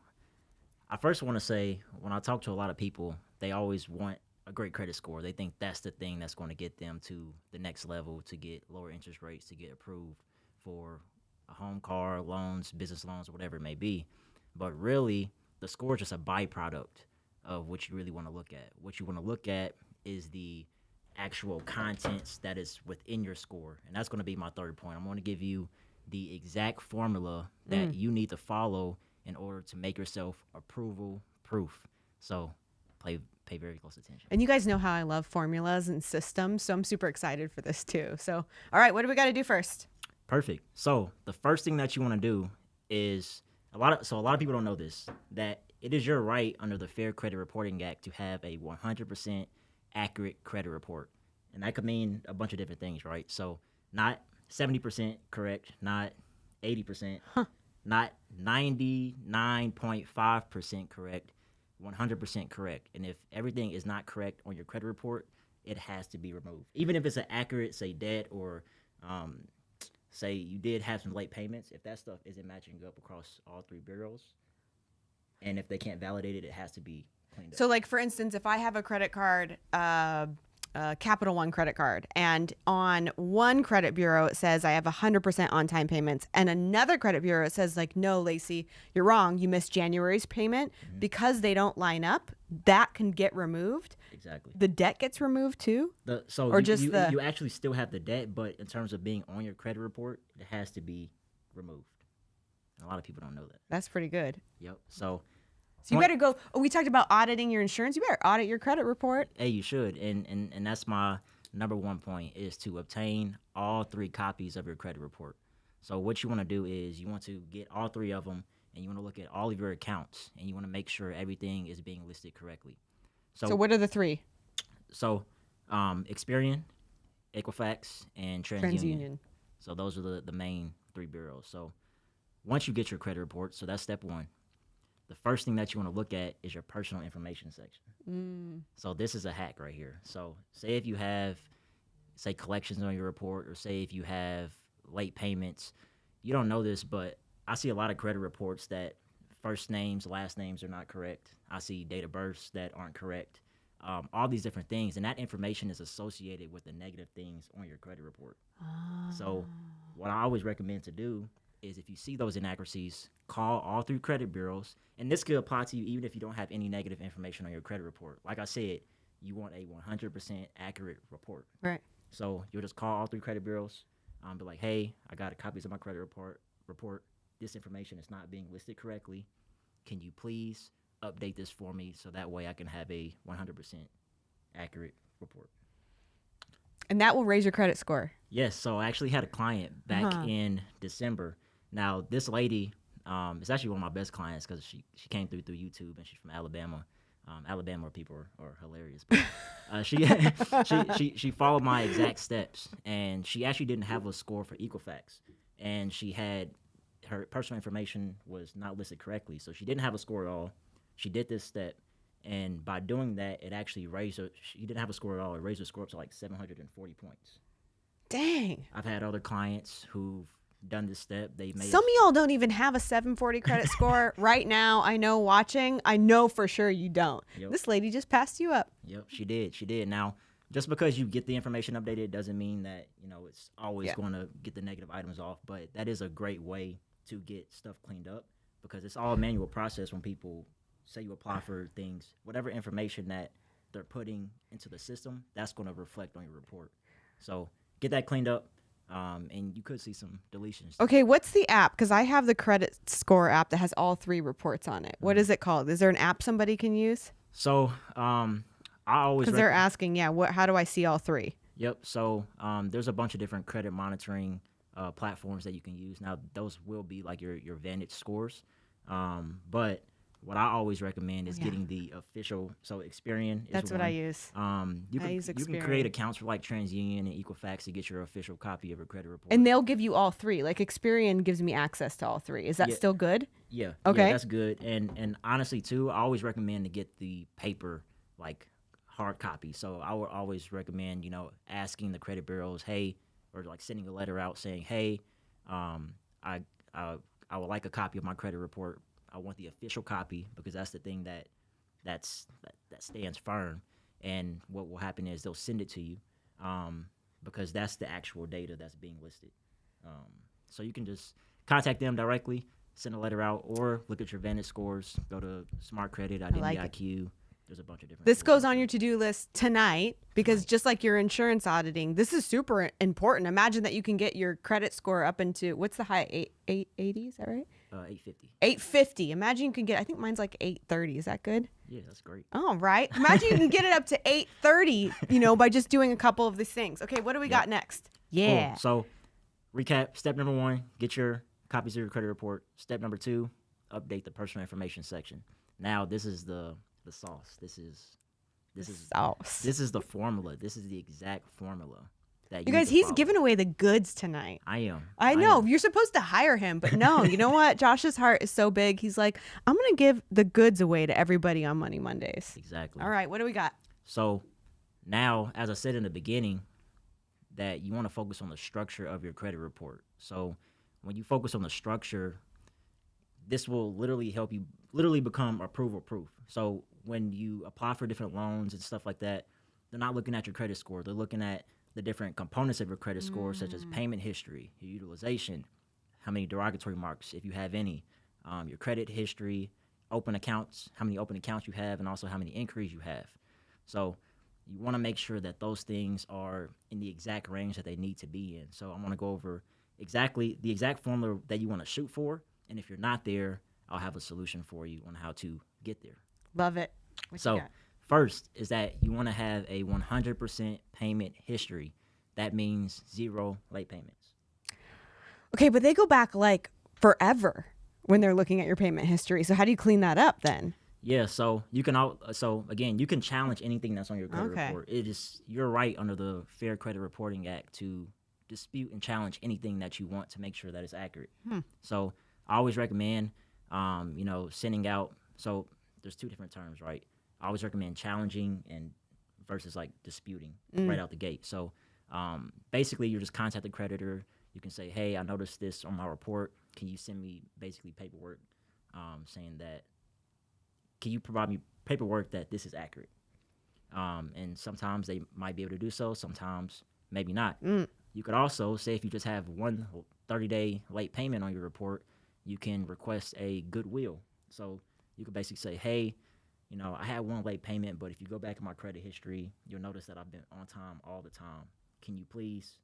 I first want to say, when I talk to a lot of people, they always want a great credit score. They think that's the thing that's going to get them to the next level, to get lower interest rates, to get approved for a home, car, loans, business loans, or whatever it may be. But really, the score is just a byproduct of what you really want to look at. What you want to look at is the actual contents that is within your score. And that's going to be my third point. I'm going to give you the exact formula that you need to follow in order to make yourself approval proof. So pay very close attention. And you guys know how I love formulas and systems, so I'm super excited for this too. So, all right, what do we got to do first? Perfect. So the first thing that you want to do is a lot of people don't know this, that it is your right under the Fair Credit Reporting Act to have a 100% accurate credit report. And that could mean a bunch of different things, right? So not 70% correct, not 80%, not 99.5% correct, 100% correct. And if everything is not correct on your credit report, it has to be removed. Even if it's an accurate, say, debt, or say you did have some late payments, if that stuff isn't matching up across all 3 bureaus, and if they can't validate it, it has to be cleaned up. So like, for instance, if I have a credit card Capital One credit card, and on one credit bureau it says I have 100% on-time payments, and another credit bureau it says like, no, Lacey, you're wrong, you missed January's payment. Because they don't line up, that can get removed. Exactly. The debt gets removed too. You actually still have the debt, but in terms of being on your credit report, it has to be removed. A lot of people don't know that. That's pretty good. Yep. So you better go. Oh, we talked about auditing your insurance. You better audit your credit report. Hey, you should. And that's my number one point, is to obtain all 3 copies of your credit report. So what you want to do is you want to get all 3 of them, and you want to look at all of your accounts, and you want to make sure everything is being listed correctly. So what are the 3? So Experian, Equifax, and TransUnion. So those are the main 3 bureaus. So once you get your credit report, so that's step 1. The first thing that you want to look at is your personal information section. So this is a hack right here. So say if you have, say, collections on your report, or say if you have late payments, you don't know this, but I see a lot of credit reports that first names, last names are not correct. I see date of births that aren't correct. All these different things, and that information is associated with the negative things on your credit report. So what I always recommend to do is, if you see those inaccuracies, call all 3 credit bureaus, and this could apply to you even if you don't have any negative information on your credit report. Like I said, you want a 100% accurate report. Right. So you'll just call all 3 credit bureaus, be like, hey, I got copies of my credit report. This information is not being listed correctly. Can you please update this for me so that way I can have a 100% accurate report? And that will raise your credit score. Yes. So I actually had a client back in December. Now, this lady is actually one of my best clients because she came through YouTube, and she's from Alabama. Alabama people are hilarious. But, she followed my exact steps, and she actually didn't have a score for Equifax, and she had her personal information was not listed correctly, so she didn't have a score at all. She did this step, and by doing that, it actually raised her. She didn't have a score at all. It raised her score up to like 740 points. Dang. I've had other clients who've done this step. They made Some of y'all don't even have a 740 credit score right now. I know watching. I know for sure you don't. Yep. This lady just passed you up. Yep, she did. Now, just because you get the information updated doesn't mean that, it's always going to get the negative items off, but that is a great way to get stuff cleaned up, because it's all a manual process. When people say you apply for things, whatever information that they're putting into the system, that's going to reflect on your report. So get that cleaned up. And you could see some deletions. Okay, what's the app? Because I have the credit score app that has all 3 reports on it. What is it called? Is there an app somebody can use? So I always, because they're asking, how do I see all 3? Yep. So there's a bunch of different credit monitoring platforms that you can use. Now, those will be like your Vantage scores, but what I always recommend is getting the official. So Experian is That's one. what I use. You can create accounts for like TransUnion and Equifax to get your official copy of your credit report. And they'll give you all 3. Like Experian gives me access to all 3. Is that still good? Yeah. Okay. Yeah, that's good. And honestly too, I always recommend to get the paper, like hard copy. So I would always recommend, asking the credit bureaus, hey, or like sending a letter out saying, hey, I would like a copy of my credit report. I want the official copy, because that's the thing that stands firm. And what will happen is they'll send it to you, because that's the actual data that's being listed. So you can just contact them directly, send a letter out, or look at your Vantage scores. Go to Smart Credit, Identity IQ. There's a bunch of different. This goes on your to-do list tonight, because just like your insurance auditing, this is super important. Imagine that you can get your credit score up into, what's the high, 880? Is that right? 850. 850. Imagine you can get, I think mine's like 830. Is that good? Yeah, that's great. Oh, right. Imagine you can get it up to 830, by just doing a couple of these things. Okay, what do we got next? Yeah. Cool. So, recap. Step number 1, get your copies of your credit report. Step number 2, update the personal information section. Now, this is the sauce. This is sauce. This is the formula. This is the exact formula that you guys. He's giving away the goods tonight. I am. I know. You're supposed to hire him, but no. You know what? Josh's heart is so big. He's like, I'm gonna give the goods away to everybody on Money Mondays. Exactly. All right. What do we got? So now, as I said in the beginning, that you want to focus on the structure of your credit report. So when you focus on the structure, this will literally help you become approval proof. So when you apply for different loans and stuff like that, they're not looking at your credit score. They're looking at the different components of your credit score, such as payment history, your utilization, how many derogatory marks, if you have any, your credit history, open accounts, how many open accounts you have, and also how many inquiries you have. So you want to make sure that those things are in the exact range that they need to be in. So I'm going to go over exactly the exact formula that you want to shoot for, and if you're not there, I'll have a solution for you on how to get there. Love it. What you So got? first is that you want to have a 100% payment history. That means 0 late payments. Okay, but they go back like forever when they're looking at your payment history. So how do you clean that up then? Yeah, so you can so again, you can challenge anything that's on your credit Okay. report. It is your right under the Fair Credit Reporting Act to dispute and challenge anything that you want to make sure that it's accurate. So I always recommend sending out, so there's 2 different terms, right? I always recommend challenging and versus like disputing right out the gate. So basically you just contact the creditor. You can say, hey, I noticed this on my report. Can you send me basically paperwork saying that, can you provide me paperwork that this is accurate? And sometimes they might be able to do so. Sometimes maybe not. You could also say if you just have one 30-day late payment on your report, you can request a goodwill. So you could basically say, hey, I had one late payment, but if you go back in my credit history, you'll notice that I've been on time all the time. Can you please,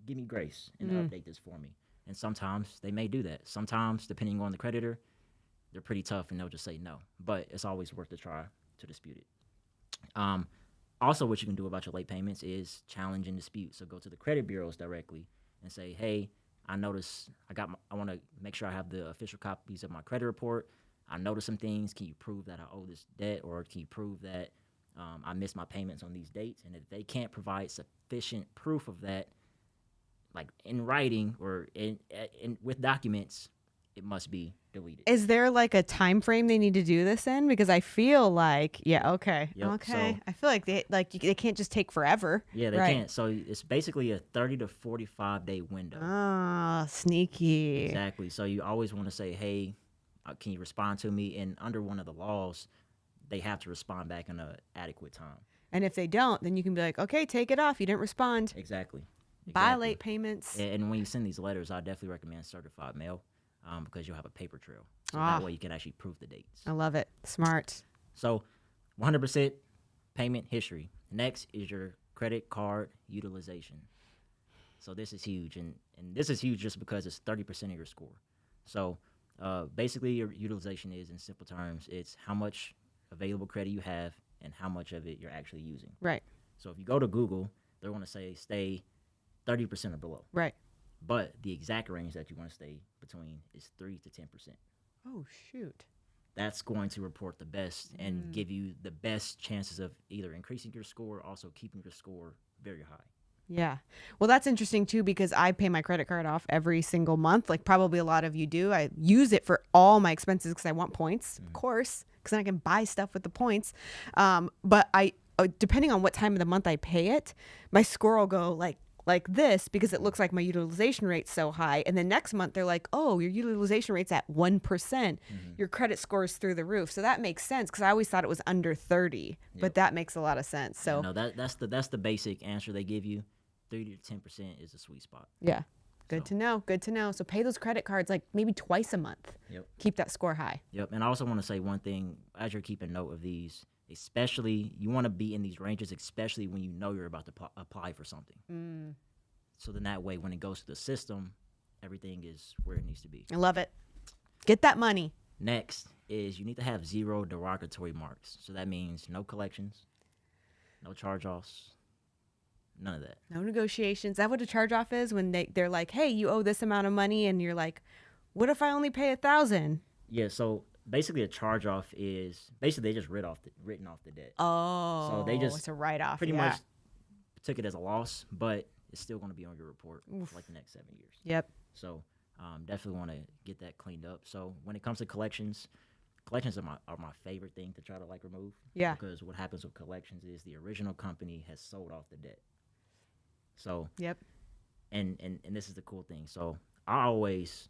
give me grace and update this for me? And sometimes they may do that. Sometimes, depending on the creditor, they're pretty tough and they'll just say no. But it's always worth a try to dispute it. Also, what you can do about your late payments is challenge and dispute. So go to the credit bureaus directly and say, hey, I noticed I want to make sure I have the official copies of my credit report. I noticed some things. Can you prove that I owe this debt, or can you prove that I missed my payments on these dates? And if they can't provide sufficient proof of that, like in writing or in with documents, it must be deleted. Is there like a time frame they need to do this in? Because I feel like, okay. Yep, so- I feel like they can't just take forever. Yeah, they Right. can't. So it's basically a 30 to 45 day window. Ah, sneaky. Exactly. So you always want to say, hey, can you respond to me? And under one of the laws, they have to respond back in an adequate time. And if they don't, then you can be like, okay, take it off. You didn't respond. Exactly. Buy late payments. And when you send these letters, I definitely recommend certified mail because you'll have a paper trail. So Ah. that way you can actually prove the dates. I love it. Smart. So 100% payment history. Next is your credit card utilization. So this is huge. And this is huge just because it's 30% of your score. So basically your utilization is, in simple terms, it's how much available credit you have and how much of it you're actually using. Right. So if you go to Google, they're going to say stay 30% or below. Right. But the exact range that you want to stay between is 3 to 10%. Oh, shoot. That's going to report the best and give you the best chances of either increasing your score or also keeping your score very high. Yeah. Well, that's interesting too, because I pay my credit card off every single month. Like probably a lot of you do. I use it for all my expenses because I want points, of course, because then I can buy stuff with the points. But depending on what time of the month I pay it, my score will go like this because it looks like my utilization rate's so high. And then next month they're like, oh, your utilization rate's at 1%. Your credit score is through the roof. So that makes sense because I always thought it was under 30, but that makes a lot of sense. So No, that's the basic answer they give you. 3 to 10% is the sweet spot. yeah, good So- to know. Good to know. So pay those credit cards like maybe twice a month. Yep. Keep that score high. Yep. And I also want to say one thing as you're keeping note of these, especially you want to be in these ranges, especially when you know you're about to apply for something. So then that way, when it goes to the system, everything is where it needs to be. I love it. Get that money. Next is you need to have 0 derogatory marks. So that means no collections, no charge-offs, none of that. No negotiations. Is that what a charge off is when they're like, hey, you owe this amount of money, and you're like, what if I only pay 1,000? Yeah, so basically a charge-off is basically they just written off the debt. Oh, So they just it's a write off. Pretty much took it as a loss, but it's still going to be on your report for like the next 7 years. Yep. So definitely want to get that cleaned up. So when it comes to collections are my favorite thing to try to like remove. Yeah. Because what happens with collections is the original company has sold off the debt. So Yep. and this is the cool thing. So I always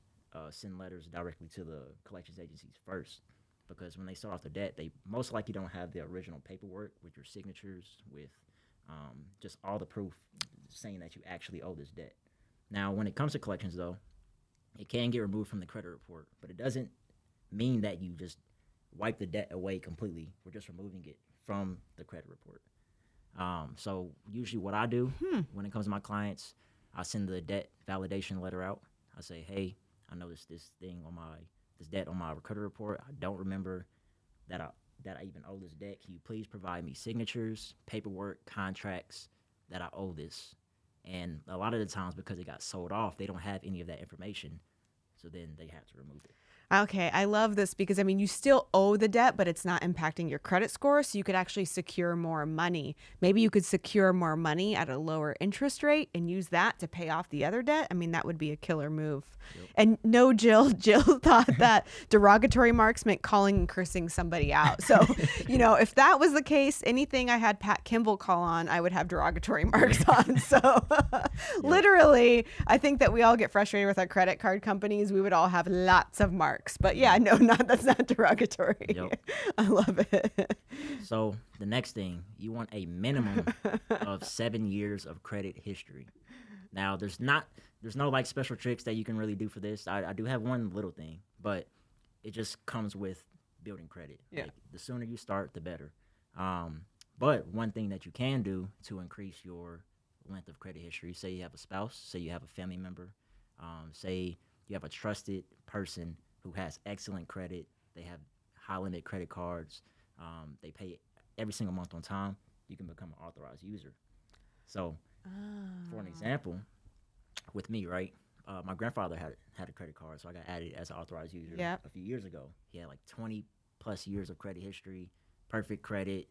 send letters directly to the collections agencies first. because when they start off the debt, they most likely don't have the original paperwork with your signatures, with just all the proof saying that you actually owe this debt. Now, when it comes to collections, though, it can get removed from the credit report, but it doesn't mean that you just wipe the debt away completely. We're just removing it from the credit report. So usually what I do when it comes to my clients, I send the debt validation letter out. I say, hey, I noticed this debt on my credit report. I don't remember that I even owe this debt. Can you please provide me signatures, paperwork, contracts that I owe this? And a lot of the times, because it got sold off, they don't have any of that information. So then they have to remove it. Okay, I love this because, I mean, you still owe the debt, but it's not impacting your credit score, so you could actually secure more money. Maybe you could secure more money at a lower interest rate and use that to pay off the other debt. I mean, that would be a killer move. Yep. And no, Jill thought that derogatory marks meant calling and cursing somebody out. So, if that was the case, anything I had Pat Kimball call on, I would have derogatory marks on. So literally, I think that we all get frustrated with our credit card companies. We would all have lots of marks. But yeah, no, that's not derogatory. Yep. I love it. So the next thing, you want a minimum of 7 years of credit history. Now, there's no like special tricks that you can really do for this. I do have one little thing, but it just comes with building credit. Yeah. Like, the sooner you start, the better. But one thing that you can do to increase your length of credit history, say you have a spouse, say you have a family member, say you have a trusted person who has excellent credit, they have high limit credit cards, they pay every single month on time, you can become an authorized user. So, for an example, with me, right, my grandfather had a credit card, so I got added as an authorized user a few years ago. He had like 20 plus years of credit history, perfect credit,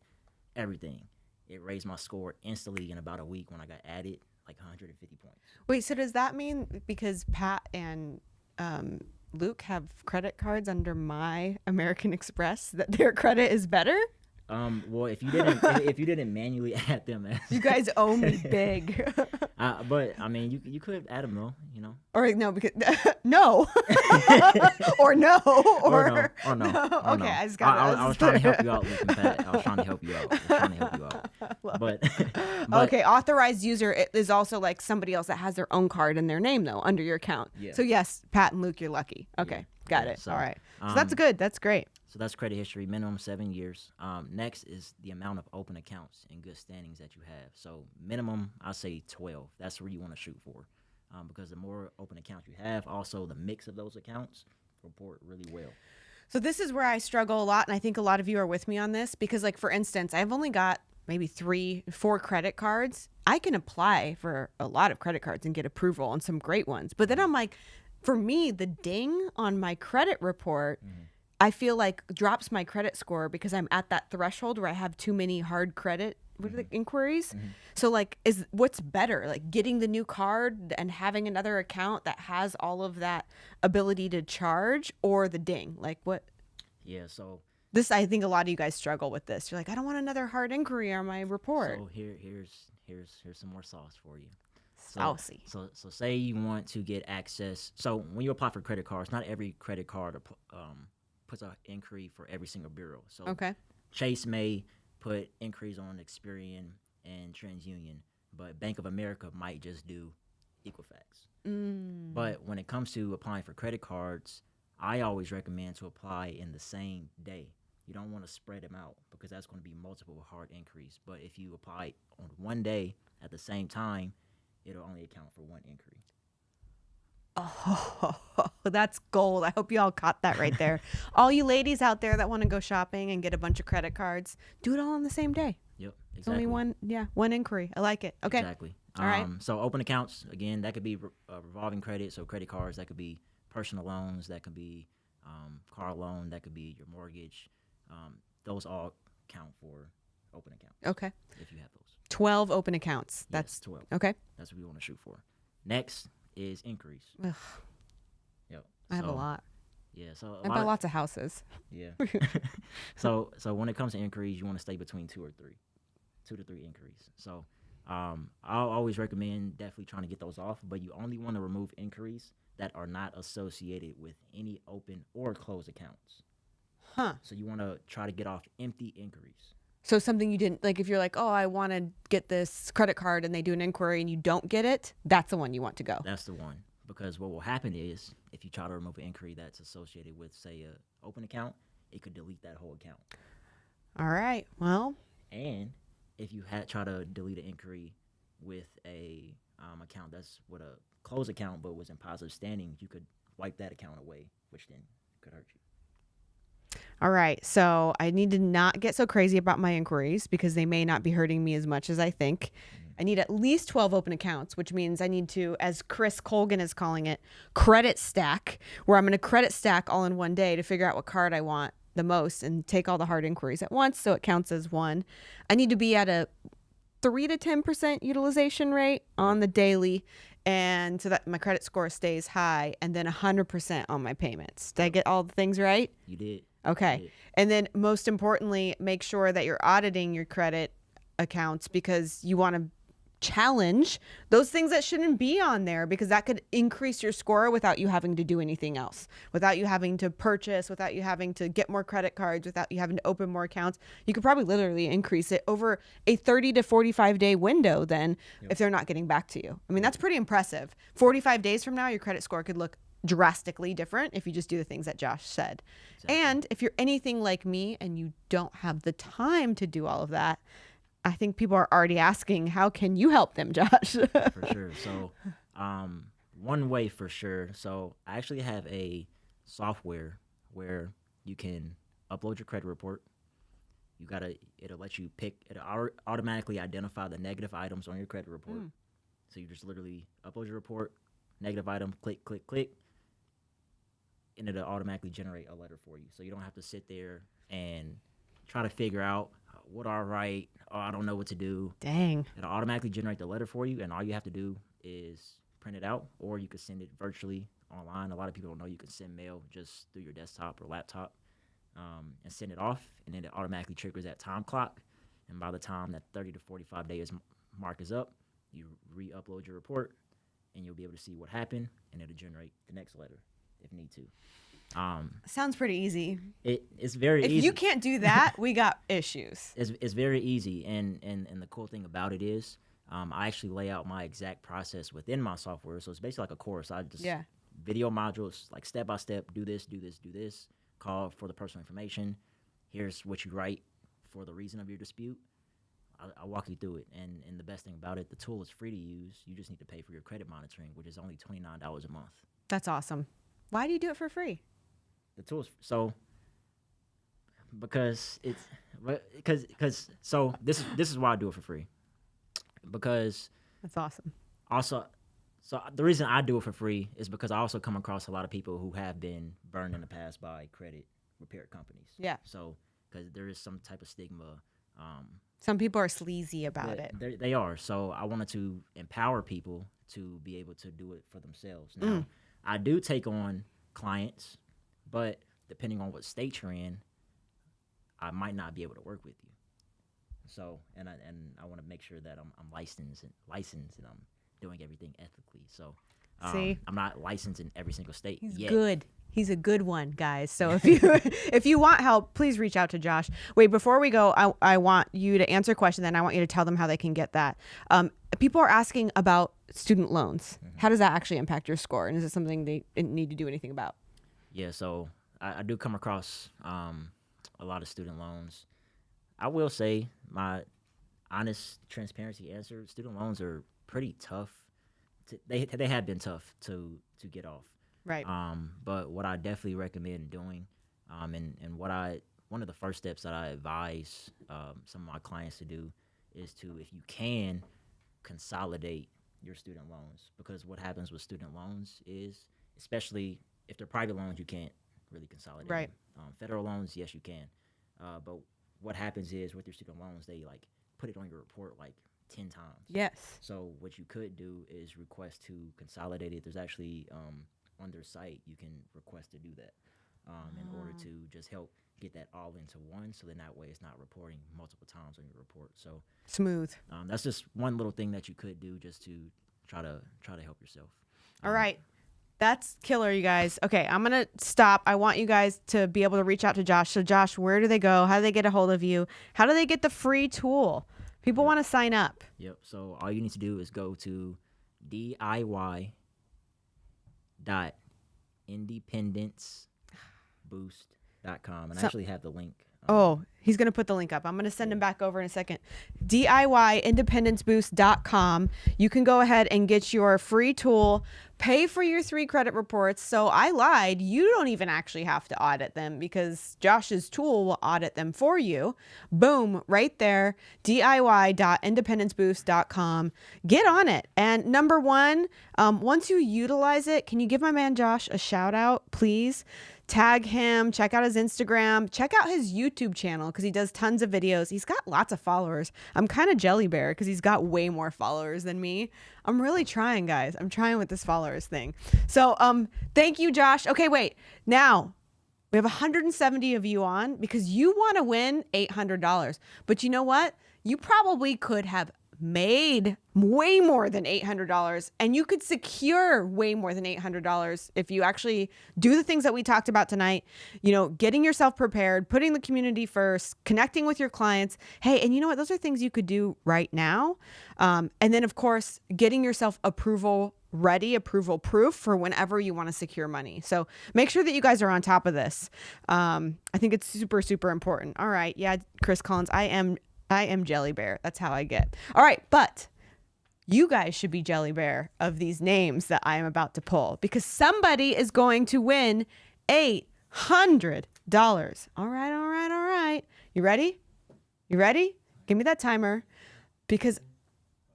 everything. It raised my score instantly in about a week when I got added, like 150 points. Wait, so does that mean because Pat and Luke have credit cards under my American Express that their credit is better? Well, if you didn't manually add them, you guys owe me big. But I mean, you could add them though, Or no, because no, or no, or no. Okay, I was trying to help you out, Luke and Pat. I was trying to help you out. But okay, authorized user is also like somebody else that has their own card in their name though under your account. Yeah. So yes, Pat and Luke, you're lucky. Okay, got it. So, all right. So that's good. That's great. So that's credit history, minimum 7 years. Next is the amount of open accounts and good standings that you have. So minimum, I'll say 12. That's where you want to shoot for, because the more open accounts you have, also the mix of those accounts report really well. So this is where I struggle a lot, and I think a lot of you are with me on this because, like, for instance, I've only got maybe 3-4 credit cards. I can apply for a lot of credit cards and get approval on some great ones. But then I'm like, for me, the ding on my credit report, I feel like drops my credit score because I'm at that threshold where I have too many hard credit inquiries. So like, what's better, like getting the new card and having another account that has all of that ability to charge, or the ding? Like what? Yeah. So this, I think a lot of you guys struggle with this. You're like, I don't want another hard inquiry on my report. So here's some more sauce for you. Saucy. So say you want to get access. So when you apply for credit cards, not every credit card puts an inquiry for every single bureau. So okay. Chase may put inquiries on Experian and TransUnion, but Bank of America might just do Equifax. But when it comes to applying for credit cards, I always recommend to apply in the same day. You don't want to spread them out because that's going to be multiple hard inquiries. But if you apply on one day at the same time, it'll only account for one inquiry. Oh, that's gold. I hope you all caught that right there. All you ladies out there that want to go shopping and get a bunch of credit cards, do it all on the same day. Yep, exactly. It's only one inquiry. I like it. Okay. Exactly. All right. So open accounts, again, that could be revolving credit. So credit cards, that could be personal loans, that could be car loan, that could be your mortgage. Those all count for open accounts. Okay. If you have those. 12 open accounts. That's 12. Okay. That's what we want to shoot for. Next is inquiries. Ugh. Yep. I have a lot. Yeah. So I buy lots of houses. Yeah. So when it comes to inquiries, you want to stay between 2 to 3 inquiries. So I'll always recommend definitely trying to get those off, but you only want to remove inquiries that are not associated with any open or closed accounts. Huh. So you want to try to get off empty inquiries. So something you didn't like, if you're like, oh, I want to get this credit card, and they do an inquiry and you don't get it, that's the one you want to go. That's the one. Because what will happen is if you try to remove an inquiry that's associated with, say, a open account, it could delete that whole account. All right. Well, And if you try to delete an inquiry with a account that's with a closed account but was in positive standing, you could wipe that account away, which then could hurt you. all right. So I need to not get so crazy about my inquiries because they may not be hurting me as much as I think. I need at least 12 open accounts, which means I need to, as Chris Colgan is calling it, credit stack, where I'm going to credit stack all in one day to figure out what card I want the most and take all the hard inquiries at once so it counts as one. I need to be at a 3 to 10% utilization rate on the daily, and so that my credit score stays high, and then 100% on my payments. Did I get all the things right? You did. Okay. You did. And then most importantly, make sure that you're auditing your credit accounts because you want to challenge those things that shouldn't be on there, because that could increase your score without you having to do anything else, without you having to purchase, without you having to get more credit cards, without you having to open more accounts. You could probably literally increase it over a 30 to 45 day window then if they're not getting back to you. I mean, that's pretty impressive. 45 days from now, your credit score could look drastically different if you just do the things that Josh said. Exactly. And if you're anything like me and you don't have the time to do all of that, I think people are already asking, how can you help them, Josh? For sure. So one way for sure. So I actually have a software where you can upload your credit report. It'll let you pick, it'll automatically identify the negative items on your credit report. So you just literally upload your report, negative item, click, click, click, and it'll automatically generate a letter for you. So you don't have to sit there and try to figure out what I write. Oh, I don't know what to do. Dang. It'll automatically generate the letter for you, and all you have to do is print it out, or you could send it virtually online. A lot of people don't know you can send mail just through your desktop or laptop and send it off, and then it automatically triggers that time clock. And by the time that 30 to 45 days mark is up, you re-upload your report, and you'll be able to see what happened, and it'll generate the next letter if need to. Sounds pretty easy. It's very If easy. you can't do that, we got issues. It's very easy, and the cool thing about it is I actually lay out my exact process within my software. So it's basically like a course. I just video modules, like step by step, do this, do this, do this, call for the personal information. Here's what you write for the reason of your dispute. I'll walk you through it. And the best thing about it, the tool is free to use. You just need to pay for your credit monitoring, which is only $29 a month. That's awesome. Why do you do it for free? The tools, so because so this is why I do it for free. Because That's awesome. also, so the reason I do it for free is because I also come across a lot of people who have been burned in the past by credit repair companies. Yeah. So because there is some type of stigma. Some people are sleazy about it. They are. So I wanted to empower people to be able to do it for themselves. Now, I do take on clients, but depending on what state you're in, I might not be able to work with you. So, and I want to make sure that I'm licensed and I'm doing everything ethically. So, See? I'm not licensed in every single state He's yet. good. He's a good one, guys. So if you if you want help, please reach out to Josh. Wait, before we go, I want you to answer a question, then I want you to tell them how they can get that. People are asking about student loans. How does that actually impact your score? And is it something they need to do anything about? Yeah, so I do come across a lot of student loans. I will say my honest transparency answer, student loans are pretty tough. They have been tough to get off. Right. But what I definitely recommend doing, and one of the first steps that I advise some of my clients to do is to, if you can, consolidate your student loans. Because what happens with student loans is, especially if they're private loans, you can't really consolidate Right. them. Federal loans, yes, you can. But what happens is with your student loans, they like put it on your report like 10 times. Yes. So what you could do is request to consolidate it. There's actually on their site you can request to do that in order to just help get that all into one. So then that way it's not reporting multiple times on your report. So Smooth. that's just one little thing that you could do just to try to help yourself. All right. That's killer, you guys. Okay, I'm going to stop. I want you guys to be able to reach out to Josh. So, Josh, where do they go? How do they get a hold of you? How do they get the free tool? People want to sign up. Yep. So all you need to do is go to DIY.independenceboost.com and I actually have the link. Oh, he's going to put the link up. I'm going to send him back over in a second. DIYindependenceboost.com. You can go ahead and get your free tool, pay for your 3 credit reports. So I lied. You don't even actually have to audit them because Josh's tool will audit them for you. Boom, right there. DIY.independenceboost.com. Get on it. And number one, once you utilize it, can you give my man Josh a shout out, please? Tag him, check out his Instagram, check out his YouTube channel because he does tons of videos. He's got lots of followers. I'm kind of jelly bear because he's got way more followers than me. I'm really trying, guys. I'm trying with this followers thing. So thank you, Josh. Okay, wait. Now, we have 170 of you on because you want to win $800. But you know what? You probably could have made way more than $800 and you could secure way more than $800 if you actually do the things that we talked about tonight, you know, getting yourself prepared, putting the community first, connecting with your clients. Hey, and you know what? Those are things you could do right now. And then of course, getting yourself approval ready, approval proof for whenever you want to secure money. So make sure that you guys are on top of this. I think it's super, super important. All right. Yeah. Chris Collins, I am jelly bear. That's how I get. All right. But you guys should be jelly bear of these names that I am about to pull because somebody is going to win $800. All right. You ready? You ready? Give me that timer because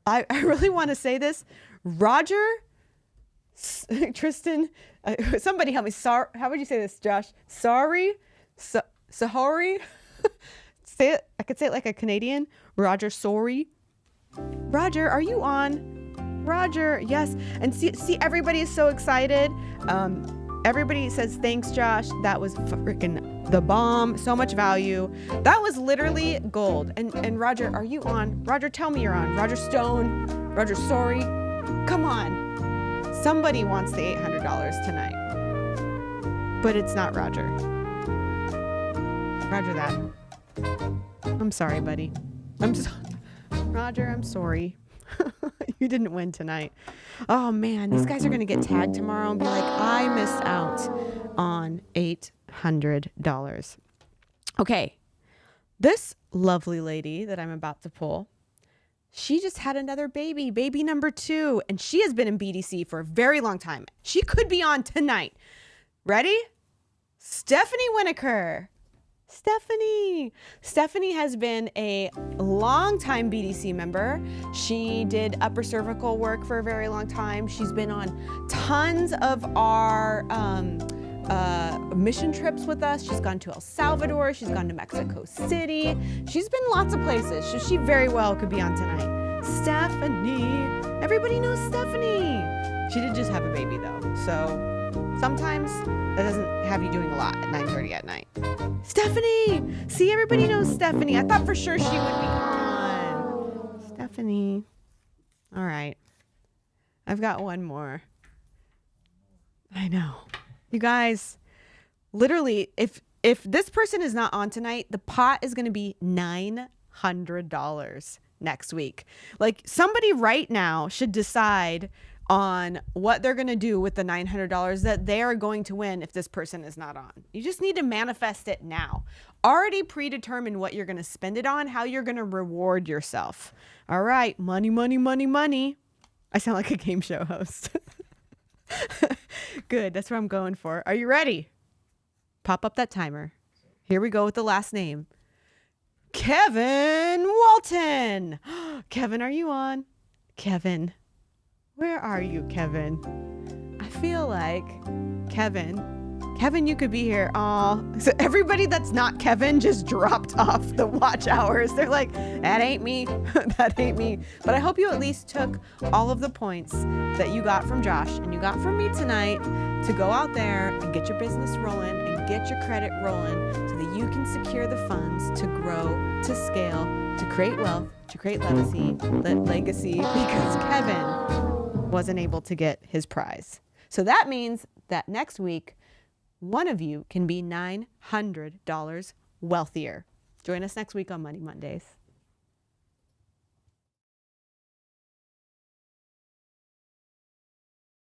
I really want to say this. Roger, Tristan, somebody help me. How would you say this, Josh? Sahari? Say it. I could say it like a Canadian. Roger, sorry. Roger, are you on? Roger, yes. And see, everybody is so excited. Everybody says, thanks, Josh. That was freaking the bomb. So much value. That was literally gold. And Roger, are you on? Roger, tell me you're on. Roger Stone. Roger, sorry. Come on. Somebody wants the $800 tonight. But it's not Roger. Roger that. I'm sorry, buddy. Roger, I'm sorry. You didn't win tonight. Oh man, these guys are going to get tagged tomorrow and be like, I missed out on $800. Okay. This lovely lady that I'm about to pull, she just had another baby number 2, and she has been in BDC for a very long time. She could be on tonight. Ready? Stephanie Winokur. Stephanie has been a longtime BDC member. She did upper cervical work for a very long time. She's been on tons of our mission trips with us. She's gone to El Salvador. She's gone to Mexico City. She's been lots of places. So she very well could be on tonight. Stephanie. Everybody knows Stephanie. She did just have a baby though. So sometimes that doesn't have you doing a lot at 9:30 at night. Stephanie! See, everybody knows Stephanie. I thought for sure she would be on. Stephanie. All right. I've got one more. I know. You guys, literally, if this person is not on tonight, the pot is going to be $900 next week. Like, somebody right now should decide on what they're going to do with the $900 that they are going to win if this person is not on. You just need to manifest it now. Already predetermine what you're going to spend it on, how you're going to reward yourself. All right. Money, money, money, money. I sound like a game show host. Good. That's what I'm going for. Are you ready? Pop up that timer. Here we go with the last name. Kevin Walton. Kevin, are you on? Kevin. Where are you, Kevin? I feel like Kevin, you could be here. Oh, so everybody that's not Kevin just dropped off the watch hours. They're like, that ain't me. That ain't me. But I hope you at least took all of the points that you got from Josh and you got from me tonight to go out there and get your business rolling and get your credit rolling so that you can secure the funds to grow, to scale, to create wealth, to create legacy, because Kevin wasn't able to get his prize. So that means that next week, one of you can be $900 wealthier. Join us next week on Money Mondays.